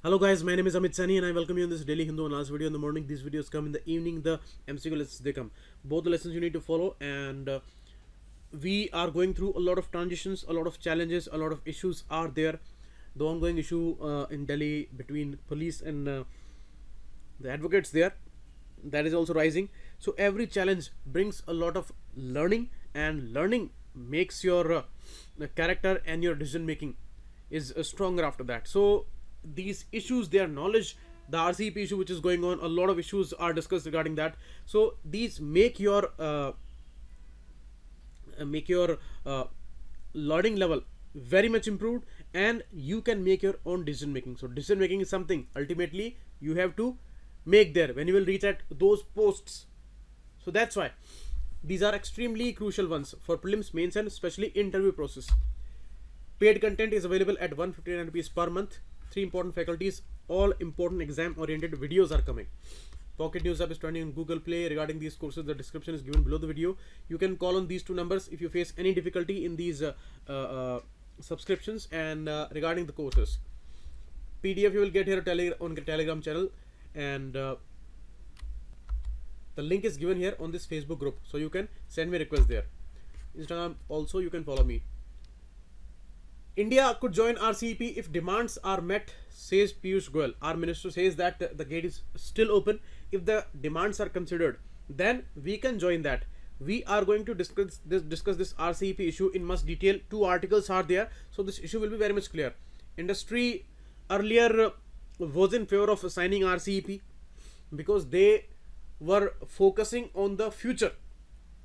Hello guys, my name is Amit Sani and I welcome you in this daily Hindu analysis video in the morning. These videos come in the evening, the MCQ lessons they come. Both the lessons you need to follow, and we are going through a lot of transitions, a lot of challenges, a lot of issues are there. The ongoing issue in Delhi between police and the advocates there, that is also rising. So every challenge brings a lot of learning, and learning makes your character and your decision making is stronger after that. So these issues, their knowledge, the RCEP issue which is going on, a lot of issues are discussed regarding that. So these make your learning level very much improved, and you can make your own decision making. So decision making is something ultimately you have to make there when you will reach at those posts. So that's why these are extremely crucial ones for prelims, mains, and especially interview process. Paid content is available at 159 rupees per month. 3 important faculties, all important exam oriented videos are coming. Pocket News app is trending on Google Play. Regarding these courses, the description is given below the video. You can call on these two numbers if you face any difficulty in these subscriptions and regarding the courses. PDF you will get here on the Telegram channel, and the link is given here on this Facebook group, so you can send me request there. Instagram also you can follow me. India could join RCEP if demands are met, says Piyush Goyal. Our minister says that the gate is still open. If the demands are considered, then we can join that. We are going to discuss this RCEP issue in much detail. 2 articles are there, so this issue will be very much clear. Industry earlier was in favor of signing RCEP because they were focusing on the future.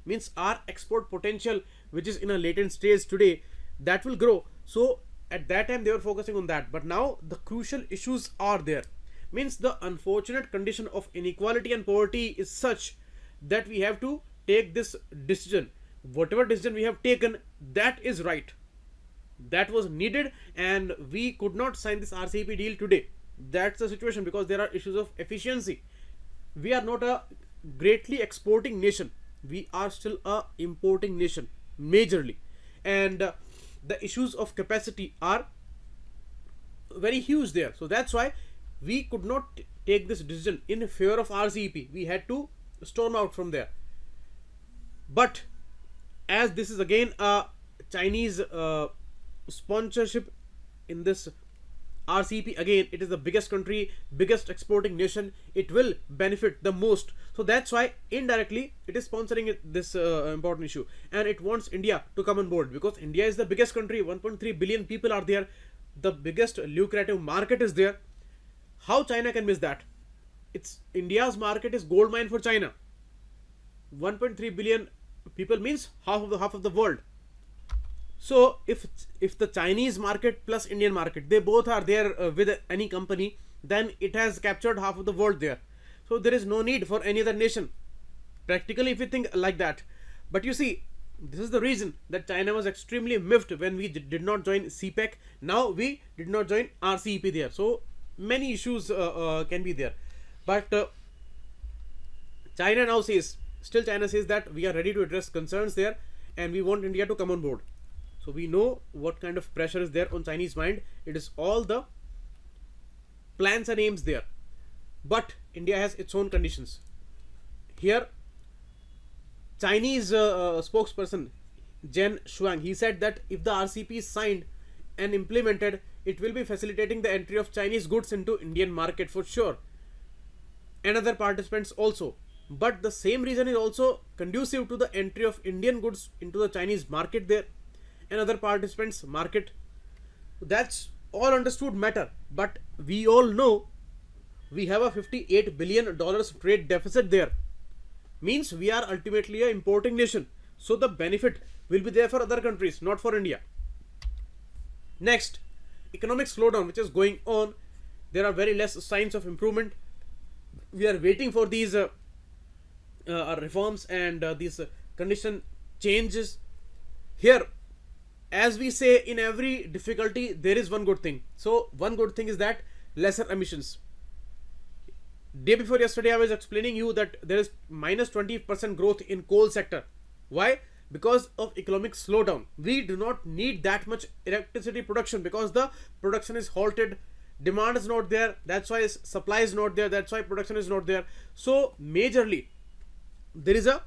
Means our export potential, which is in a latent stage today, that will grow. So at that time they were focusing on that, but now the crucial issues are there. Means the unfortunate condition of inequality and poverty is such that we have to take this decision. Whatever decision we have taken, that is right, that was needed, and we could not sign this RCEP deal today. That's the situation, because there are issues of efficiency. We are not a greatly exporting nation, we are still a importing nation majorly, and the issues of capacity are very huge there. So that's why we could not take this decision in favor of RCEP. We had to storm out from there. But as this is again a Chinese sponsorship in this RCEP, again it is the biggest country, biggest exporting nation, it will benefit the most. So that's why indirectly it is sponsoring this important issue, and it wants India to come on board, because India is the biggest country, 1.3 billion people are there, the biggest lucrative market is there. How China can miss that? It's India's market is gold mine for China. 1.3 billion people means half of the world. So if the Chinese market plus Indian market, they both are there with any company, then it has captured half of the world there. So there is no need for any other nation, practically, if you think like that. But you see, this is the reason that China was extremely miffed when we did not join CPEC. Now we did not join RCEP there. So many issues can be there. But China says that we are ready to address concerns there, and we want India to come on board. So we know what kind of pressure is there on Chinese mind. It is all the plans and aims there. But India has its own conditions. Here, Chinese spokesperson Jen Shuang, he said that if the RCEP is signed and implemented, it will be facilitating the entry of Chinese goods into Indian market for sure, and other participants also. But the same reason is also conducive to the entry of Indian goods into the Chinese market there, and other participants market. That's all understood matter, but we all know we have a $58 billion trade deficit there. Means we are ultimately a importing nation, so the benefit will be there for other countries, not for India. Next, economic slowdown which is going on. There are very less signs of improvement. We are waiting for these reforms and these condition changes. Here, as we say, in every difficulty there is one good thing. So one good thing is that lesser emissions. Day before yesterday I was explaining you that there is minus 20% growth in coal sector. Why? because of economic slowdown. We do not need that much electricity production because the production is halted demand is not there, that's why supply is not there, that's why production is not there. So majorly there is a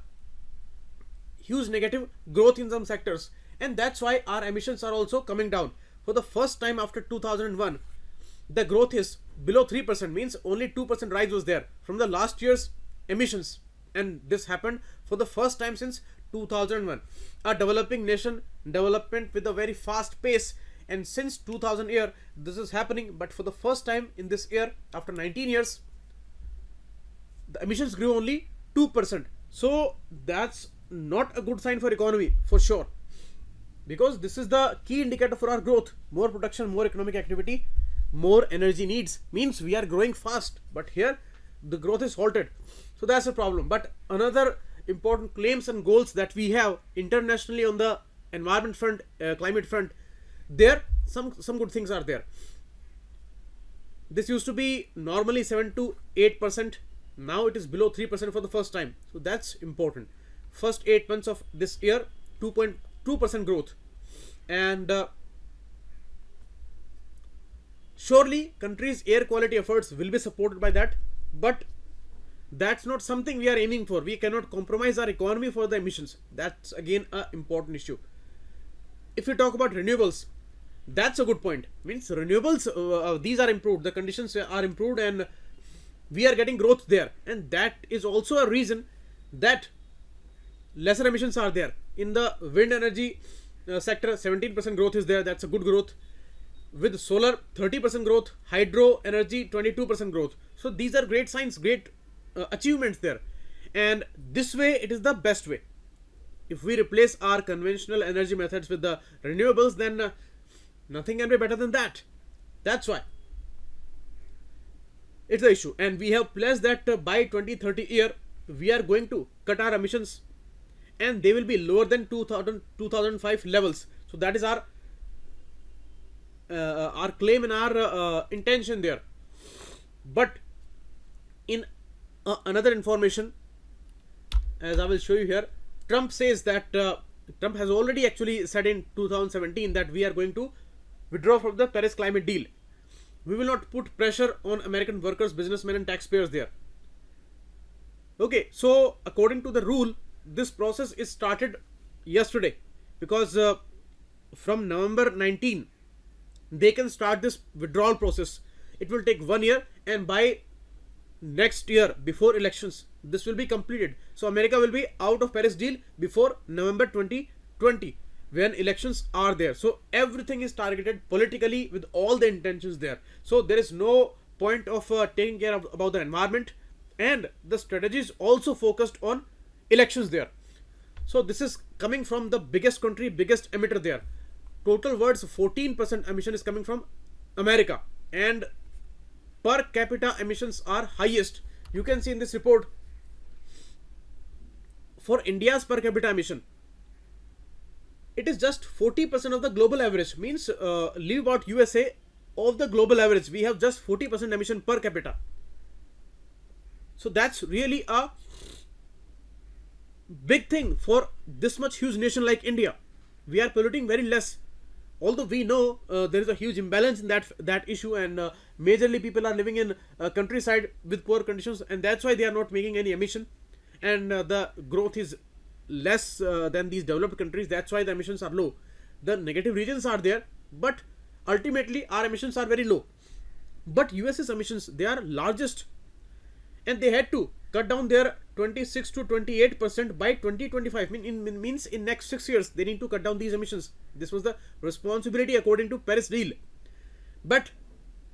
huge negative growth in some sectors, and that's why our emissions are also coming down. For the first time after 2001, the growth is below 3%, means only 2% rise was there from the last year's emissions, and this happened for the first time since 2001. A developing nation development with a very fast pace, and since 2000 year this is happening, but for the first time in this year after 19 years the emissions grew only 2%. So that's not a good sign for economy for sure, because this is the key indicator for our growth. More production, more economic activity, more energy needs, means we are growing fast, but here the growth is halted. So that's a problem. But another important claims and goals that we have internationally on the environment front, climate front, there some good things are there. This used to be normally 7 to 8%, now it is below 3% for the first time, so that's important. First 8 months of this year, 2.2% growth, and surely countries' air quality efforts will be supported by that, but that's not something we are aiming for. We cannot compromise our economy for the emissions. That's again an important issue. If we talk about renewables, that's a good point. Means renewables, these are improved, the conditions are improved, and we are getting growth there, and that is also a reason that lesser emissions are there. In the wind energy sector, 17% growth is there, that's a good growth. With solar, 30% growth, hydro energy, 22% growth. So these are great signs, great achievements there, and this way it is the best way. If we replace our conventional energy methods with the renewables, then nothing can be better than that. That's why it's the issue, and we have pledged that by 2030 year we are going to cut our emissions, and they will be lower than 2005 levels. So that is our claim and our intention there. But in another information, as I will show you here, Trump says that Trump has already actually said in 2017 that we are going to withdraw from the Paris climate deal. We will not put pressure on American workers, businessmen and taxpayers there. Okay, so according to the rule, this process is started yesterday, because from November 19 they can start this withdrawal process. It will take 1 year, and by next year before elections this will be completed. So America will be out of Paris deal before November 2020 when elections are there. So everything is targeted politically with all the intentions there. So there is no point of taking care of about the environment, and the strategy is also focused on elections there. So this is coming from the biggest country, biggest emitter there. Total words 14% emission is coming from America, and per capita emissions are highest. You can see in this report, for India's per capita emission, it is just 40% of the global average. Means leave out USA, of the global average we have just 40% emission per capita. So that's really a big thing for this much huge nation like India. We are polluting very less, although we know there is a huge imbalance in that issue, and majorly people are living in countryside with poor conditions, and that's why they are not making any emission, and the growth is less than these developed countries. That's why the emissions are low. The negative regions are there, but ultimately our emissions are very low. But US's emissions, they are largest, and they had to cut down their 26 to 28% by 2025. Means in next 6 years they need to cut down these emissions. This was the responsibility according to Paris deal. But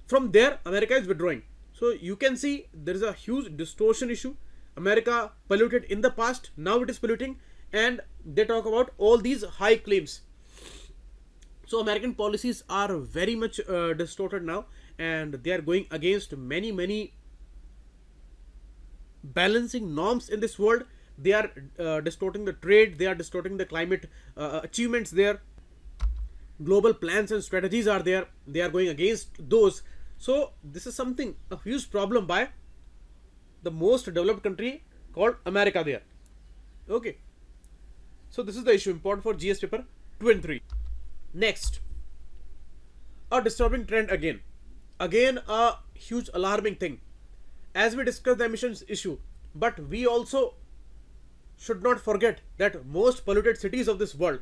from there America is withdrawing. So you can see there is a huge distortion issue. America polluted in the past, now it is polluting, and they talk about all these high claims. So American policies are very much distorted now, and they are going against many balancing norms in this world. They are distorting the trade, they are distorting the climate achievements there. Global plans and strategies are there, they are going against those. So this is something, a huge problem by the most developed country called America there. Okay, so this is the issue important for GS paper 2 and 3. Next, a disturbing trend again. again a huge alarming thing as we discuss the emissions issue, but we also should not forget that most polluted cities of this world,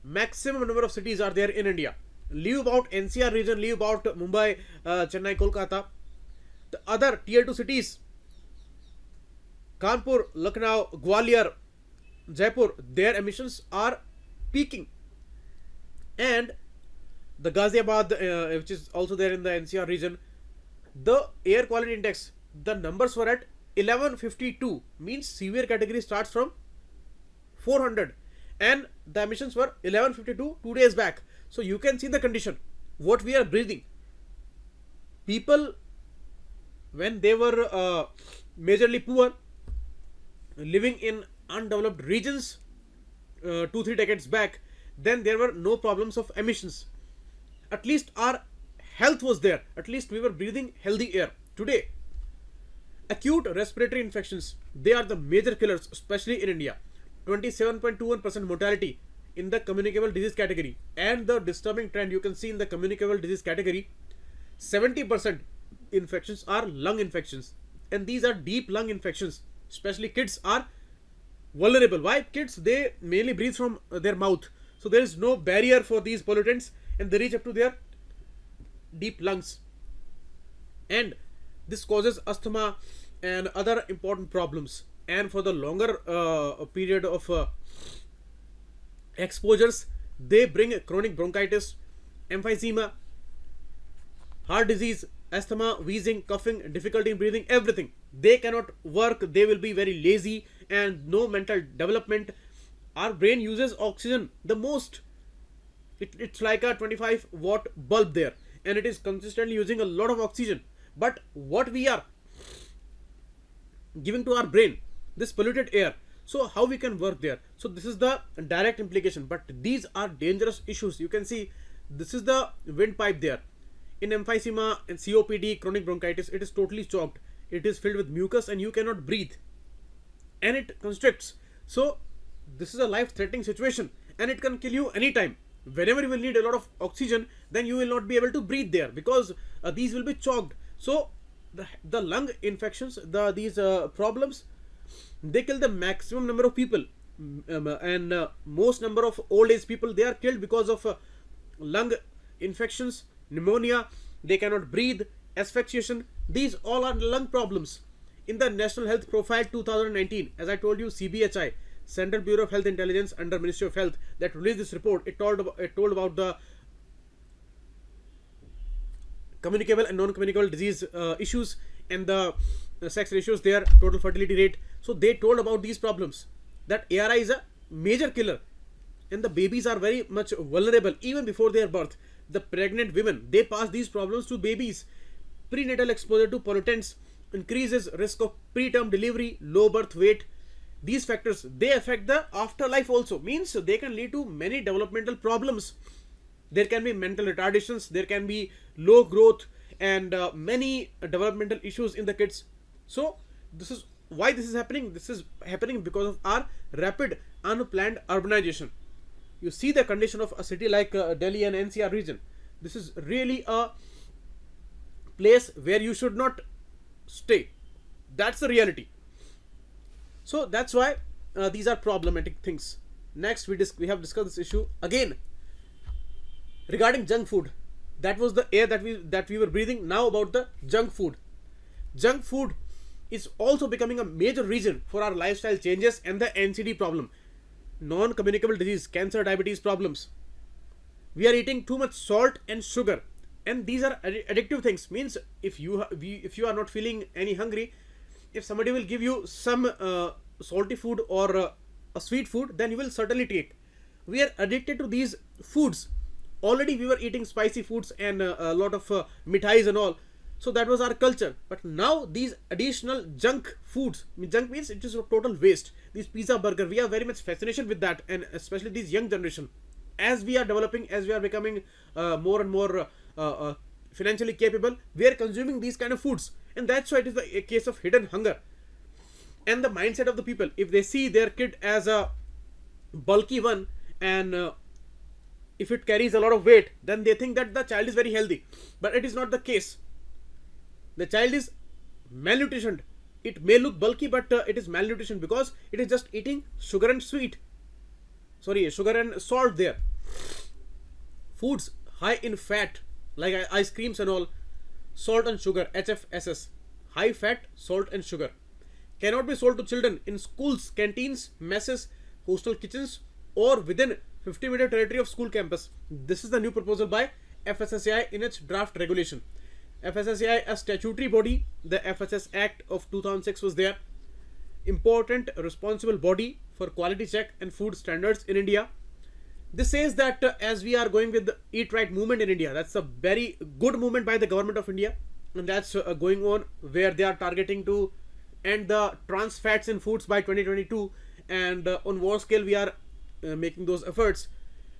maximum number of cities are there in India. Leave about NCR region, leave about Mumbai, Chennai, Kolkata. The other tier 2 cities, Kanpur, Lucknow, Gwalior, Jaipur, their emissions are peaking. And the Ghaziabad, which is also there in the NCR region, the air quality index, the numbers were at 1152, means severe category starts from 400, and the emissions were 1152 2 days back. So you can see the condition, what we are breathing. People, when they were majorly poor, living in undeveloped regions 2-3 decades back, then there were no problems of emissions. At least our health was there. At least we were breathing healthy air. Today, acute respiratory infections, they are the major killers, especially in India. 27.21% mortality in the communicable disease category. And the disturbing trend you can see in the communicable disease category, 70% infections are lung infections. And these are deep lung infections. Especially kids are vulnerable. Why? Kids, they mainly breathe from their mouth. So there is no barrier for these pollutants and they reach up to their deep lungs. And this causes asthma and other important problems. And for the longer period of exposures, they bring chronic bronchitis, emphysema, heart disease, asthma, wheezing, coughing, difficulty in breathing, everything. They cannot work, they will be very lazy and no mental development. Our brain uses oxygen the most. It's like a 25-watt bulb there, and it is consistently using a lot of oxygen. But what we are giving to our brain, this polluted air, so how we can work there? So this is the direct implication, but these are dangerous issues. You can see this is the windpipe there. In emphysema and COPD, chronic bronchitis, it is totally choked. It is filled with mucus and you cannot breathe. And it constricts. So this is a life-threatening situation and it can kill you anytime. Whenever you will need a lot of oxygen, then you will not be able to breathe there because these will be choked. So the lung infections, these problems, they kill the maximum number of people. And most number of old age people, they are killed because of lung infections, pneumonia, they cannot breathe, asphyxiation. These all are lung problems. In the National Health Profile 2019, as I told you, CBHI, Central Bureau of Health Intelligence under Ministry of Health, that released this report, it told about the communicable and non-communicable disease issues and the sex ratios, their total fertility rate. So they told about these problems, that ARI is a major killer and the babies are very much vulnerable even before their birth. The pregnant women, they pass these problems to babies. Prenatal exposure to pollutants increases risk of preterm delivery, low birth weight. These factors, they affect the afterlife also, means they can lead to many developmental problems. There can be mental retardations, there can be low growth and many developmental issues in the kids. So this is why this is happening. This is happening because of our rapid unplanned urbanization. You see the condition of a city like Delhi and NCR region. This is really a place where you should not stay. That's the reality. So that's why these are problematic things. Next, we have discussed this issue again regarding junk food. That was the air that we were breathing. Now about the junk food. Junk food is also becoming a major reason for our lifestyle changes and the NCD problem. Non-communicable disease, cancer, diabetes problems. We are eating too much salt and sugar, and these are addictive things. Means if you are not feeling any hungry, if somebody will give you some salty food or a sweet food, then you will certainly take. We are addicted to these foods. Already we were eating spicy foods and a lot of mithais and all. So that was our culture. But now these additional junk foods, junk means it is a total waste. These pizza, burger, we have very much fascination with that, and especially this young generation. As we are developing, as we are becoming more and more financially capable, we are consuming these kind of foods, and that's why it is a case of hidden hunger. And the mindset of the people, if they see their kid as a bulky one and if it carries a lot of weight, then they think that the child is very healthy, but it is not the case. The child is malnutritioned. It may look bulky, but it is malnutrition because it is just eating sugar and sugar and salt there. Foods high in fat like ice creams and all, salt and sugar, HFSS, high fat, salt and sugar, cannot be sold to children in schools, canteens, messes, hostel kitchens, or within 50-meter territory of school campus. This is the new proposal by FSSAI in its draft regulation. FSSAI, a statutory body, the FSS Act of 2006 was there. Important responsible body for quality check and food standards in India. This says that as we are going with the Eat Right movement in India, that's a very good movement by the government of India, and that's going on where they are targeting to end the trans fats in foods by 2022, and on war scale we are making those efforts.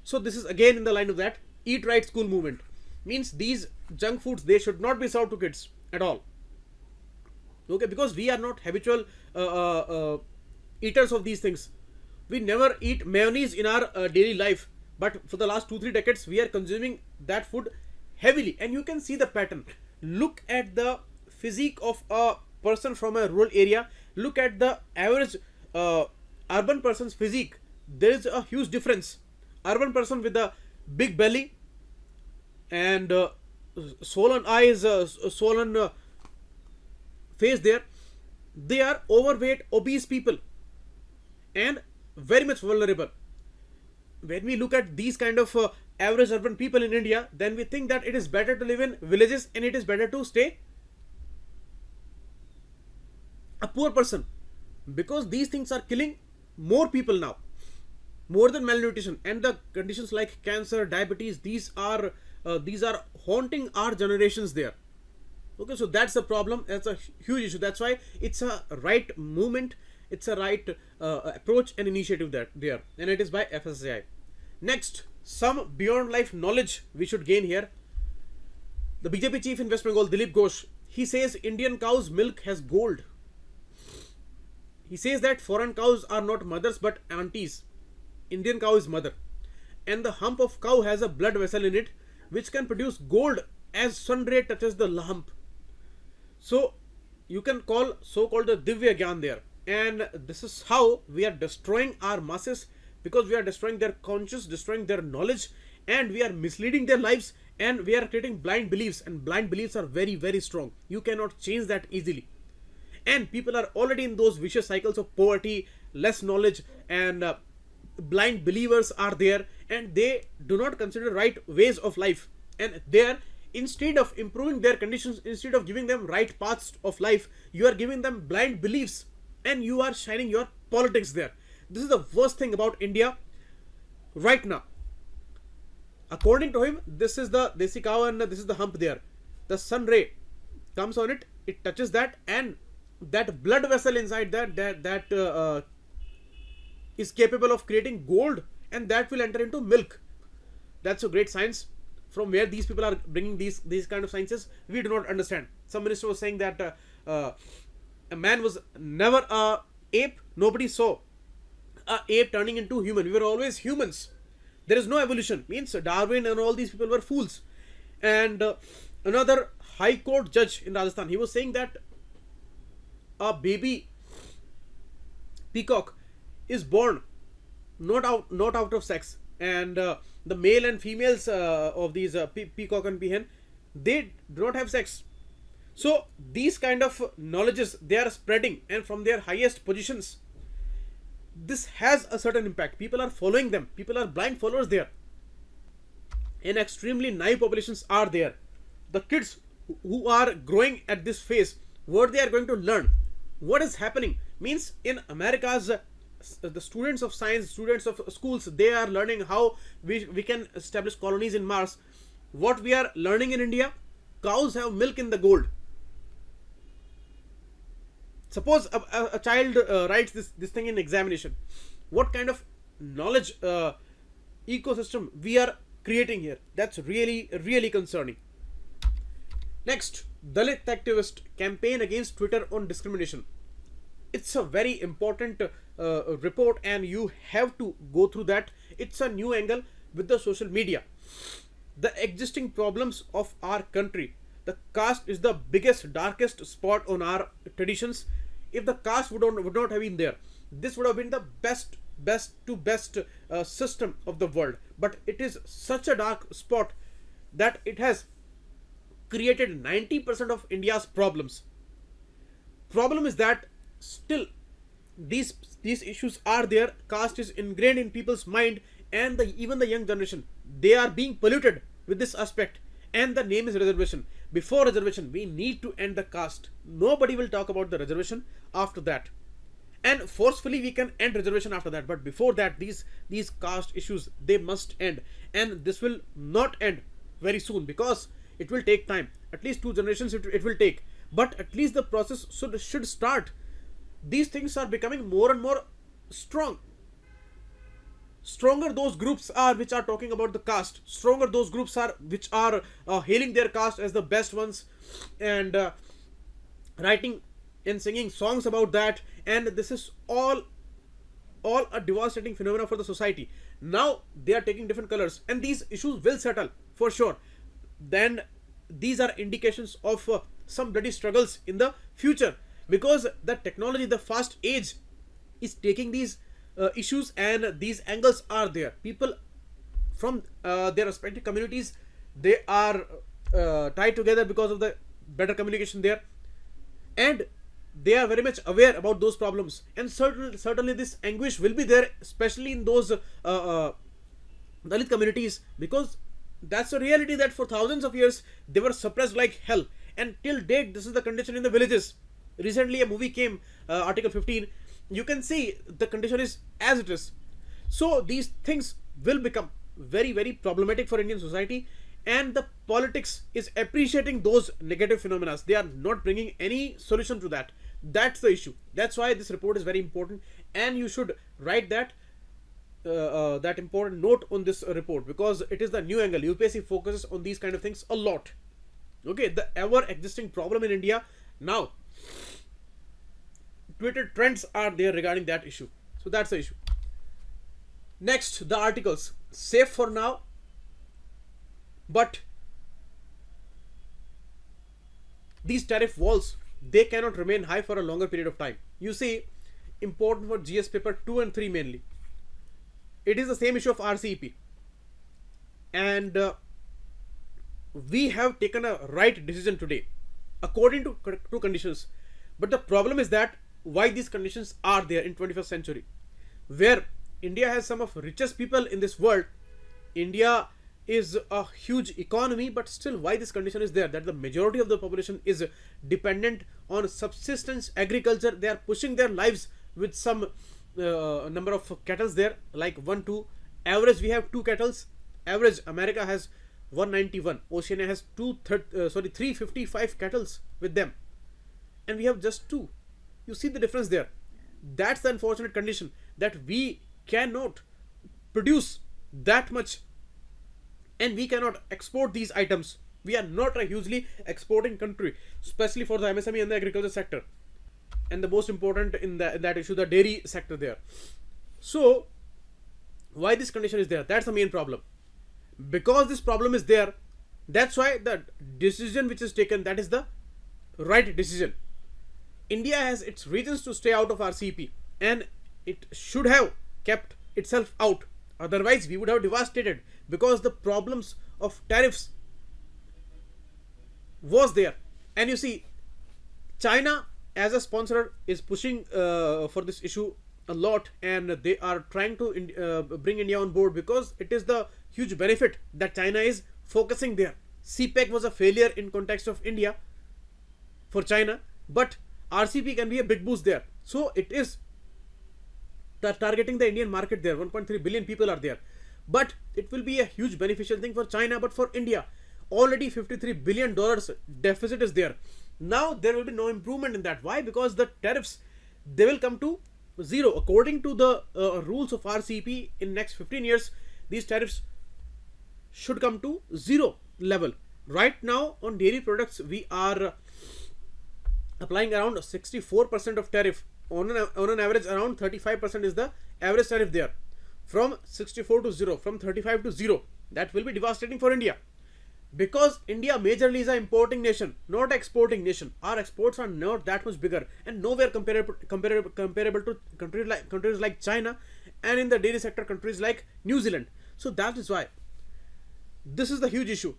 So this is again in the line of that Eat Right school movement. Means these junk foods, they should not be served to kids at all. Okay, because we are not habitual eaters of these things. We never eat mayonnaise in our daily life, but for the last 2-3 decades we are consuming that food heavily, and you can see the pattern. Look at the physique of a person from a rural area. Look at the average urban person's physique. There is a huge difference. Urban person with a big belly and swollen eyes, swollen face there, they are overweight, obese people and very much vulnerable. When we look at these kind of average urban people in India, then we think that it is better to live in villages and it is better to stay a poor person, because these things are killing more people now, more than malnutrition, and the conditions like cancer, diabetes, these are haunting our generations there. Okay, so that's the problem. That's a huge issue. That's why it's a right movement, it's a right approach and initiative there, and it is by FSSAI. Next, some beyond life knowledge we should gain here. The BJP chief in West Bengal, Dilip Ghosh, he says Indian cow's milk has gold. He says that foreign cows are not mothers but aunties. Indian cow is mother, and the hump of cow has a blood vessel in it which can produce gold as sun ray touches the hump. So you can call so-called the Divya Gyan there, and this is how we are destroying our masses, because we are destroying their conscience, destroying their knowledge, and we are misleading their lives, and we are creating blind beliefs, and blind beliefs are very, very strong. You cannot change that easily, and people are already in those vicious cycles of poverty, less knowledge, and blind believers are there, and they do not consider right ways of life, and there, instead of improving their conditions, instead of giving them right paths of life, you are giving them blind beliefs and you are shining your politics there. This is the worst thing about India right now. According to him, this is the desi cow and this is the hump there. The sun ray comes on it, it touches that, and that blood vessel inside that is capable of creating gold, and that will enter into milk. That's a great science. From where these people are bringing these kind of sciences, we do not understand. Some minister was saying that a man was never a ape. Nobody saw a ape turning into human. We were always humans. There is no evolution. Means Darwin and all these people were fools. And another high court judge in Rajasthan, he was saying that a baby peacock is born not out of sex, and the male and females of these peacock and peahen, they do not have sex. So these kind of knowledges, they are spreading, and from their highest positions, this has a certain impact. People are following them. People are blind followers there, and extremely naive populations are there. The kids who are growing at this phase, what they are going to learn, what is happening, means in America's the students of science, students of schools, they are learning how we can establish colonies in Mars. What we are learning in India, cows have milk in the gold. Suppose a child writes this thing in examination. What kind of knowledge ecosystem we are creating here? That's really, really concerning. Next, Dalit activist campaign against Twitter on discrimination. It's a very important report, and you have to go through that. It's a new angle. with the social media, the existing problems of our country. The caste is the biggest, darkest spot on our traditions. If the caste would not have been there, this would have been the best system of the world. But it is such a dark spot that it has created 90% of India's problems. Problem is that still these issues are there. Caste is ingrained in people's mind, and even the young generation, they are being polluted with this aspect. And the name is reservation. Before reservation, we need to end the caste. Nobody will talk about the reservation after that, and forcefully we can end reservation after that. But before that, these caste issues, they must end, and this will not end very soon because it will take time. At least 2 generations it will take, but at least the process should start. These things are becoming more and more stronger those groups are which are talking about the caste. Stronger those groups are which are hailing their caste as the best ones, and writing and singing songs about that. And this is all a devastating phenomena for the society. Now they are taking different colors, and these issues will settle for sure. Then these are indications of some bloody struggles in the future, because the technology, the fast age is taking these issues, and these angles are there. People from their respective communities, they are tied together because of the better communication there, and they are very much aware about those problems. And certainly this anguish will be there, especially in those Dalit communities, because that's a reality that for thousands of years they were suppressed like hell, and till date this is the condition in the villages. Recently a movie came, Article 15. You can see the condition is as it is. So these things will become very, very problematic for Indian society, and the politics is appreciating those negative phenomena. They are not bringing any solution to that. That's the issue. That's why this report is very important, and you should write that important note on this report, because it is the new angle. UPSC focuses on these kind of things a lot. Okay, the ever existing problem in India now. Twitter trends are there regarding that issue. So that's the issue. Next, the articles. Safe for now, but these tariff walls, they cannot remain high for a longer period of time. You see, important for GS paper 2 and 3 mainly. It is the same issue of RCEP, and we have taken a right decision today according to conditions. But the problem is that why these conditions are there in 21st century, where India has some of richest people in this world. India is a huge economy, but still why this condition is there, that the majority of the population is dependent on subsistence agriculture. They are pushing their lives with some number of cattle there, like 1-2. Average we have 2 cattle. Average America has 191. Oceania has 355 cattle with them, and we have just 2. You see the difference there. That's the unfortunate condition, that we cannot produce that much, and we cannot export these items. We are not a hugely exporting country, especially for the MSME and the agriculture sector, and the most important in that issue, the dairy sector there. So why this condition is there? That's the main problem. Because this problem is there, that's why the decision which is taken, that is the right decision. India has its reasons to stay out of RCEP, and it should have kept itself out. Otherwise we would have devastated, because the problems of tariffs was there. And you see, China as a sponsor is pushing for this issue a lot, and they are trying to bring India on board, because it is the huge benefit that China is focusing there. CPEC was a failure in context of India for China, but RCEP can be a big boost there. So it is targeting the Indian market there. 1.3 billion people are there, but it will be a huge beneficial thing for China. But for India, already $53 billion deficit is there. Now there will be no improvement in that. Why? Because the tariffs, they will come to zero. According to the rules of RCEP, in next 15 years, these tariffs should come to zero level. Right now on dairy products, we are applying around 64% of tariff. On an average, around 35% is the average tariff there. from 64 to 0, from 35 to 0. That will be devastating for India. Because India majorly is an importing nation, not exporting nation. Our exports are not that much bigger and nowhere comparable to countries like China, and in the dairy sector countries like New Zealand. So that is why this is the huge issue.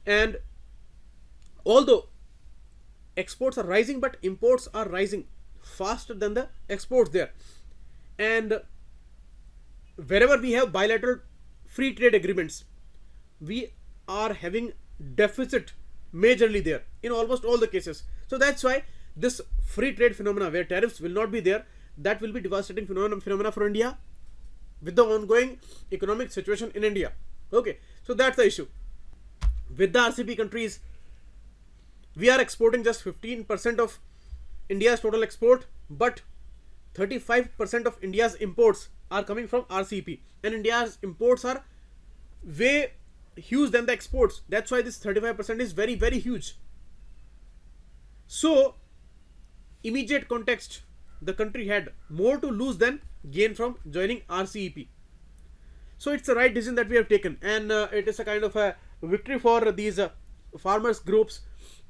And although exports are rising, but imports are rising faster than the exports there. And wherever we have bilateral free trade agreements, we are having deficit majorly there in almost all the cases. So that's why this free trade phenomena where tariffs will not be there, that will be devastating phenomena for India with the ongoing economic situation in India. Okay, so that's the issue. With the RCEP countries, we are exporting just 15% of India's total export, but 35% of India's imports are coming from RCEP, and India's imports are way huge than the exports. That's why this 35% is very, very huge. So immediate context, the country had more to lose than gain from joining RCEP. So it's the right decision that we have taken, and it is a kind of a victory for these farmers groups,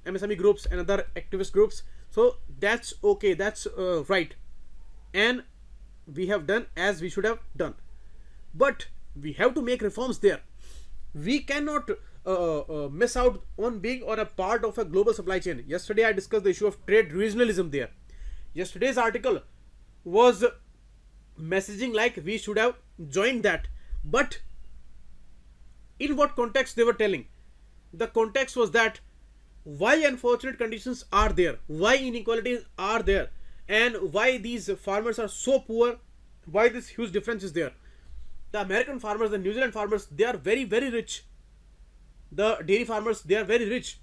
MSME groups and other activist groups. So that's okay, that's right, and we have done as we should have done. But we have to make reforms there. We cannot miss out on being on a part of a global supply chain. Yesterday I discussed the issue of trade regionalism there. Yesterday's article was messaging like we should have joined that, but in what context they were telling? The context was that why unfortunate conditions are there, why inequalities are there, and why these farmers are so poor, why this huge difference is there. The American farmers, the New Zealand farmers, they are very, very rich. The dairy farmers, they are very rich.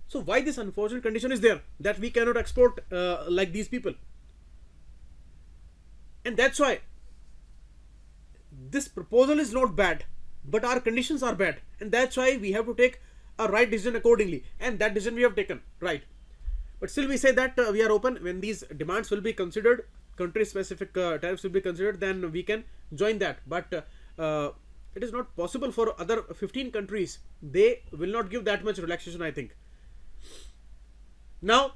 So why this unfortunate condition is there that we cannot export like these people? And that's why this proposal is not bad, but our conditions are bad, and that's why we have to take a right decision accordingly, and that decision we have taken, right? But still we say that we are open. When these demands will be considered, country specific tariffs will be considered, then we can join that. But it is not possible for other 15 countries. They will not give that much relaxation, I think. Now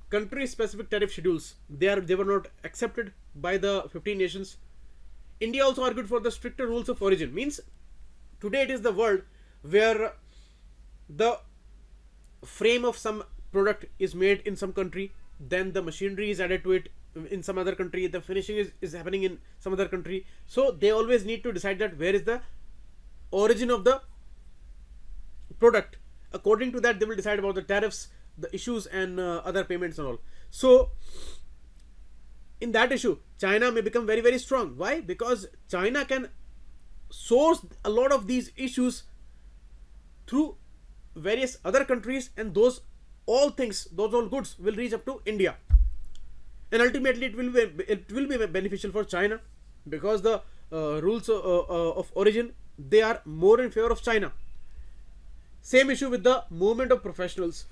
country specific tariff schedules, they were not accepted by the 15 nations. India also argued for the stricter rules of origin. Means today it is the world where the frame of some product is made in some country, then the machinery is added to it in some other country, the finishing is happening in some other country. So they always need to decide that where is the origin of the product. According to that, they will decide about the tariffs, the issues, and other payments and all. So in that issue, China may become very, very strong. Why? Because China can source a lot of these issues through various other countries, and those all goods will reach up to India, and ultimately it will be beneficial for China, because the rules of origin, they are more in favor of China. Same issue with the movement of professionals,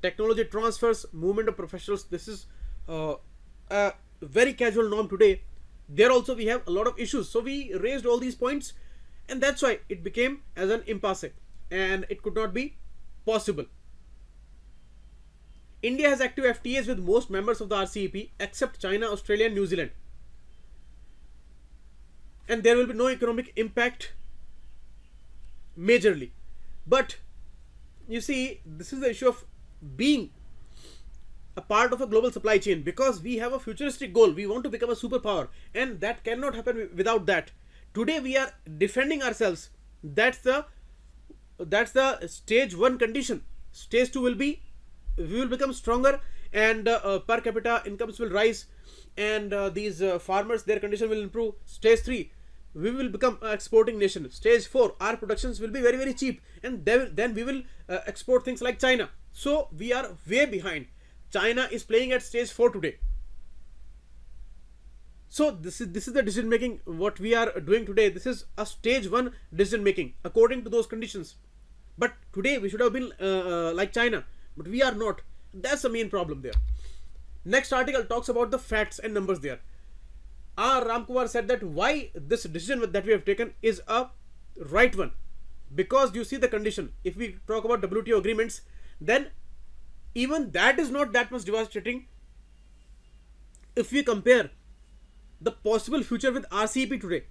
technology transfers, movement of professionals. This is a very casual norm today. There also we have a lot of issues. So we raised all these points, and that's why it became as an impasse, and it could not be possible. India has active FTAs with most members of the RCEP except China, Australia and New Zealand, and there will be no economic impact majorly. But you see, this is the issue of being a part of a global supply chain, because we have a futuristic goal. We want to become a superpower, and that cannot happen without that. Today we are defending ourselves. That's the stage 1 condition. Stage 2 will be, we will become stronger, and per capita incomes will rise, and these farmers, their condition will improve. Stage 3, we will become an exporting nation. Stage 4, our productions will be very, very cheap, and then we will export things like China. So we are way behind. China is playing at stage 4 today. So this is the decision making what we are doing today. This is a stage 1 decision making according to those conditions. But today we should have been like China, but we are not. That's the main problem there. Next article talks about the facts and numbers there. R. Ramkumar said that why this decision that we have taken is a right one, because you see the condition. If we talk about WTO agreements, then even that is not that much devastating if we compare the possible future with RCEP today,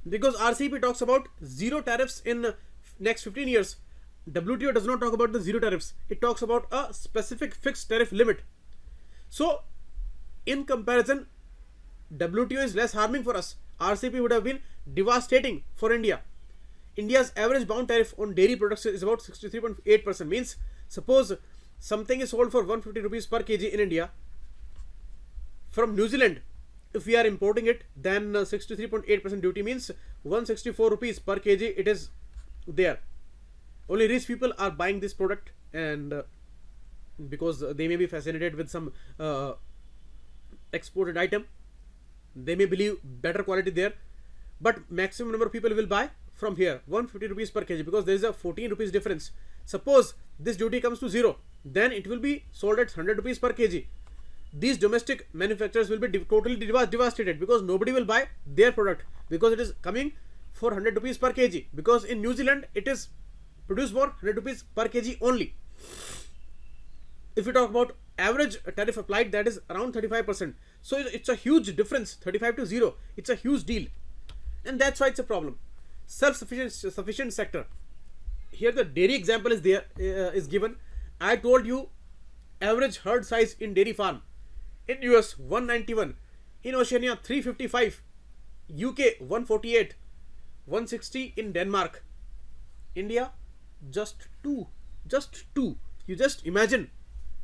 because RCEP talks about zero tariffs in next 15 years. WTO does not talk about the zero tariffs. It talks about a specific fixed tariff limit. So in comparison, WTO is less harming for us. RCEP would have been devastating for India. India's average bound tariff on dairy products is about 63.8%. Means suppose something is sold for 150 rupees per kg in India. From New Zealand, if we are importing it, then 63.8% duty means 164 rupees per kg it is there. Only rich people are buying this product, and because they may be fascinated with some exported item, they may believe better quality there, but maximum number of people will buy from here 150 rupees per kg, because there is a 14 rupees difference. Suppose this duty comes to zero, then it will be sold at 100 rupees per kg. These domestic manufacturers will be totally devastated, because nobody will buy their product because it is coming for 100 rupees per kg, because in New Zealand it is produced for 100 rupees per kg only. If we talk about average tariff applied, that is around 35%. So it's a huge difference, 35 to 0. It's a huge deal, and that's why it's a problem. Self-sufficient sector. Here the dairy example is there, is given. I told you average herd size in dairy farm in US 191, in Oceania 355, UK 148, 160 in Denmark. India just 2. You just imagine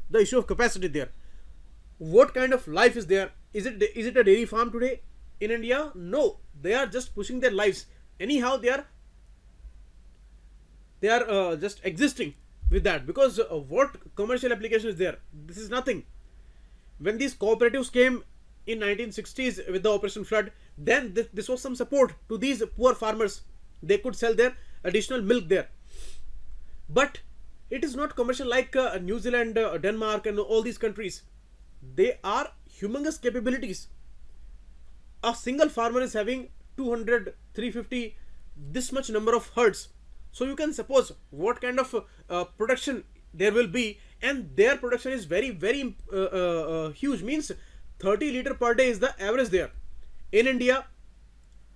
the issue of capacity there. What kind of life is there? Is it a dairy farm today in India? No, they are just pushing their lives. Anyhow, they are just existing with that, because what commercial application is there? This is nothing. When these cooperatives came in 1960s with the Operation Flood, then this was some support to these poor farmers. They could sell their additional milk there. But it is not commercial like New Zealand, Denmark and all these countries. They are humongous capabilities. A single farmer is having 200, 350, this much number of herds. So you can suppose what kind of production there will be, and their production is very huge. Means 30 liter per day is the average there. In India,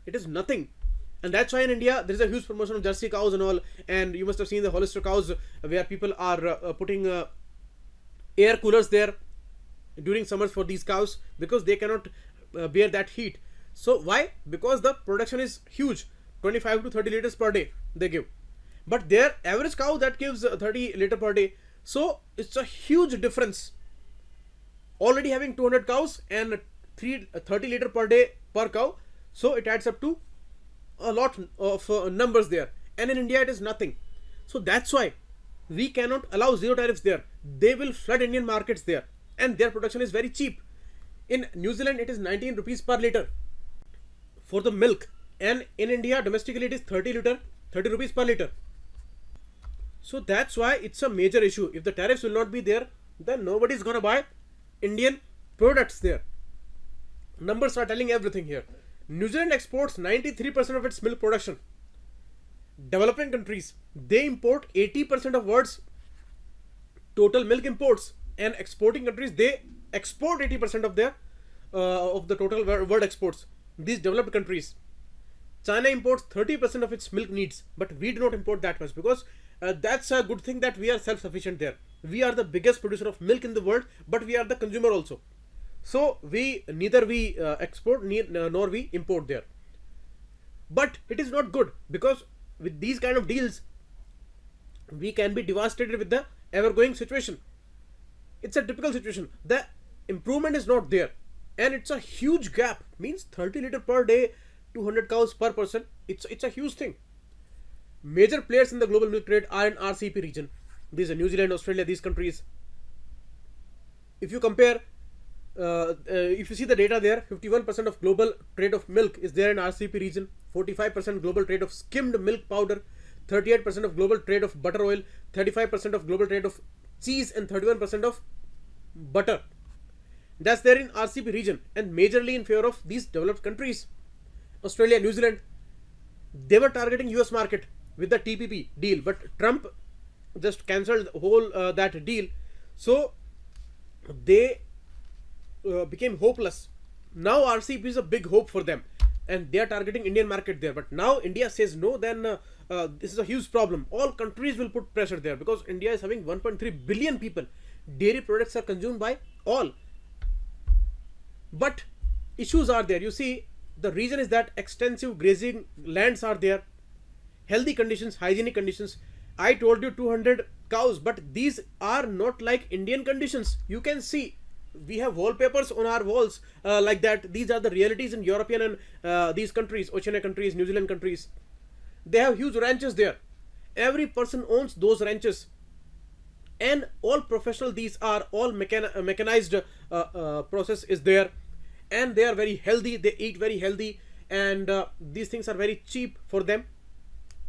it is nothing. And that's why in India there is a huge promotion of Jersey cows and all, and you must have seen the Hollister cows where people are putting air coolers there during summers for these cows, because they cannot bear that heat. So why? Because the production is huge, 25 to 30 liters per day they give, but their average cow that gives 30 liter per day. So it's a huge difference. Already having 200 cows and 30 liter per day per cow, so it adds up to a lot of numbers there, and in India it is nothing. So that's why we cannot allow zero tariffs there. They will flood Indian markets there, and their production is very cheap. In New Zealand it is 19 rupees per liter for the milk, and in India domestically it is 30 rupees per liter. So that's why it's a major issue. If the tariffs will not be there, then nobody is gonna buy Indian products there. Numbers are telling everything here. New Zealand exports 93% of its milk production. Developing countries, they import 80% of world's total milk imports, and exporting countries, they export 80% of their of the total world exports. These developed countries, China imports 30% of its milk needs, but we do not import that much, because that's a good thing that we are self-sufficient there. We are the biggest producer of milk in the world, but we are the consumer also. So neither we export nor we import there. But it is not good, because with these kind of deals we can be devastated with the ever-going situation. It's a typical situation. The improvement is not there, and it's a huge gap. Means 30 liter per day, 200 cows per person. It's a huge thing. Major players in the global milk trade are in RCEP region. These are New Zealand, Australia, these countries. If you compare, if you see the data there, 51% of global trade of milk is there in RCEP region, 45% global trade of skimmed milk powder, 38% of global trade of butter oil, 35% of global trade of cheese, and 31% of butter. That's there in RCP region and majorly in favor of these developed countries. Australia, New Zealand, they were targeting US market with the TPP deal, but Trump just cancelled the whole that deal. So they became hopeless. Now RCP is a big hope for them and they are targeting Indian market there. But now India says no, then this is a huge problem. All countries will put pressure there because India is having 1.3 billion people. Dairy products are consumed by all. But issues are there. You see, the reason is that extensive grazing lands are there, healthy conditions, hygienic conditions. I told you 200 cows, but these are not like Indian conditions. You can see we have wallpapers on our walls like that. These are the realities in European and these countries, Oceania countries, New Zealand countries. They have huge ranches there. Every person owns those ranches. And all professional, these are all mechanized process is there. And they are very healthy, they eat very healthy, and these things are very cheap for them.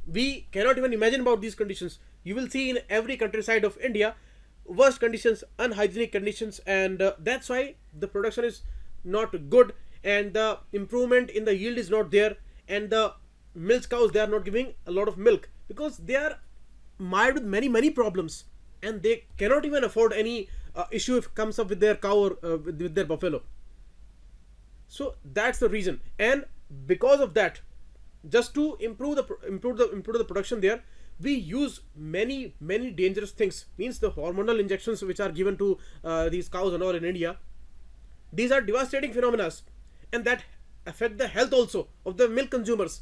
We cannot even imagine about these conditions. You will see in every countryside of India worst conditions, unhygienic conditions, and that's why the production is not good and the improvement in the yield is not there, and the milk cows, they are not giving a lot of milk because they are mired with many problems and they cannot even afford any issue if it comes up with their cow or with their buffalo. So that's the reason, and because of that, just to improve the production there, we use many dangerous things. Means the hormonal injections which are given to these cows and all in India. These are devastating phenomena, and that affect the health also of the milk consumers.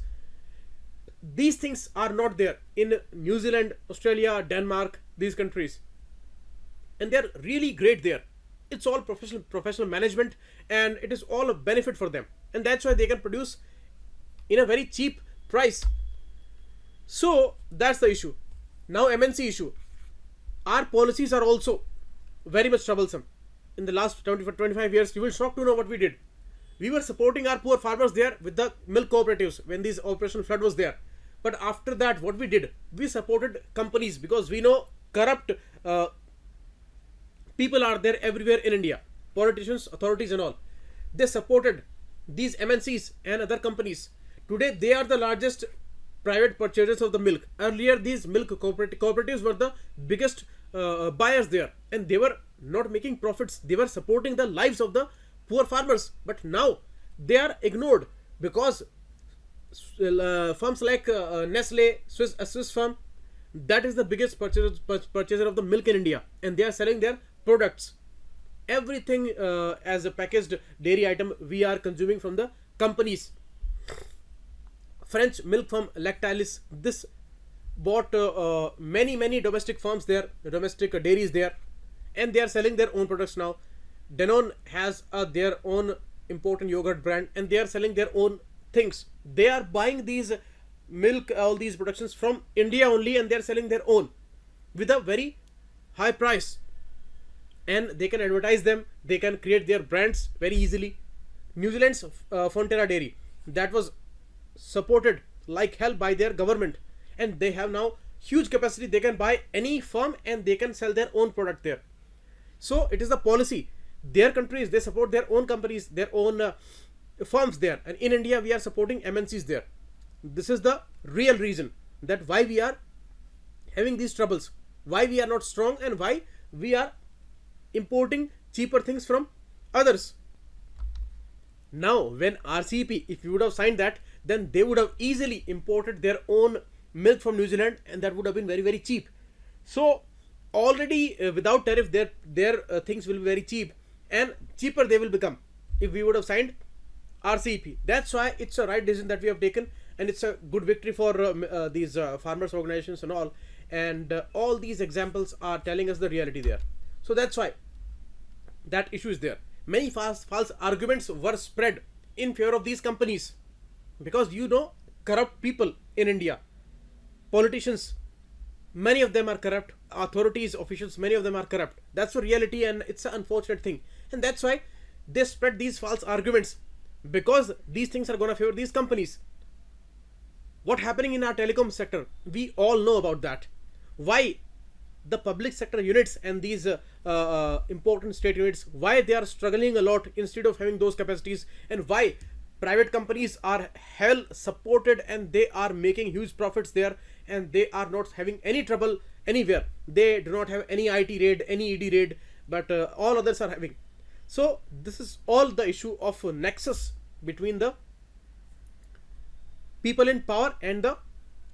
These things are not there in New Zealand, Australia, Denmark, these countries, and they are really great there. It's all professional management, and it is all a benefit for them, and that's why they can produce in a very cheap price. So that's the issue. Now MNC issue. Our policies are also very much troublesome. In the last 25 years, you will shock to know what we did. We were supporting our poor farmers there with the milk cooperatives when this Operation Flood was there. But after that, what we did, we supported companies because we know corrupt people are there everywhere in India. Politicians, authorities and all. They supported these MNCs and other companies. Today, they are the largest private purchasers of the milk. Earlier, these milk cooperatives were the biggest buyers there, and they were not making profits. They were supporting the lives of the poor farmers. But now they are ignored because firms like Nestle, Swiss firm, that is the biggest purchaser of the milk in India, and they are selling their products. Everything as a packaged dairy item we are consuming from the companies. French milk firm Lactalis, this bought many domestic farms there, domestic dairies there, and they are selling their own products now. Danone has their own important yogurt brand, and they are selling their own things. They are buying these milk, all these productions from India only, and they are selling their own with a very high price, and they can advertise them, they can create their brands very easily. New Zealand's Fonterra dairy, that was supported like hell by their government, and they have now huge capacity. They can buy any firm and they can sell their own product there. So it is the policy. Their countries, they support their own companies, their own firms there, and in India we are supporting MNCs there. This is the real reason that why we are having these troubles, why we are not strong, and why we are importing cheaper things from others. Now when RCEP, if you would have signed that, then they would have easily imported their own milk from New Zealand, and that would have been very cheap. So already without tariff, their things will be very cheap, and cheaper they will become if we would have signed RCEP. That's why it's a right decision that we have taken, and it's a good victory for these farmers organizations and all, and all these examples are telling us the reality there. So that's why that issue is there. Many false arguments were spread in favor of these companies because corrupt people in India, politicians, many of them are corrupt, authorities, officials, many of them are corrupt. That's the reality, and it's an unfortunate thing, and that's why they spread these false arguments, because these things are going to favor these companies. What happening in our telecom sector, we all know about that. Why the public sector units and these important state units, why they are struggling a lot instead of having those capacities, and why private companies are hell supported and they are making huge profits there, and they are not having any trouble anywhere. They do not have any IT raid, any ED raid, but all others are having. So this is all the issue of nexus between the people in power and the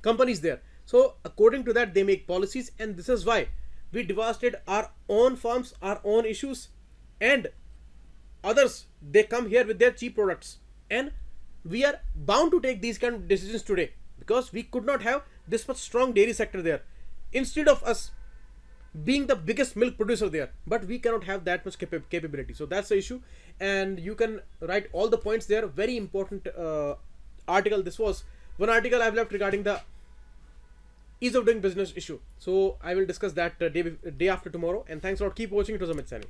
companies there. So according to that, they make policies, and this is why we devastate our own farms, our own issues, and others, they come here with their cheap products, and we are bound to take these kind of decisions today because we could not have this much strong dairy sector there instead of us being the biggest milk producer there, but we cannot have that much capability. So that's the issue, and you can write all the points there. Very important article. This was one article I've left regarding the ease of doing business issue, so I will discuss that day after tomorrow. And thanks a lot. Keep watching. It was Amit Sani.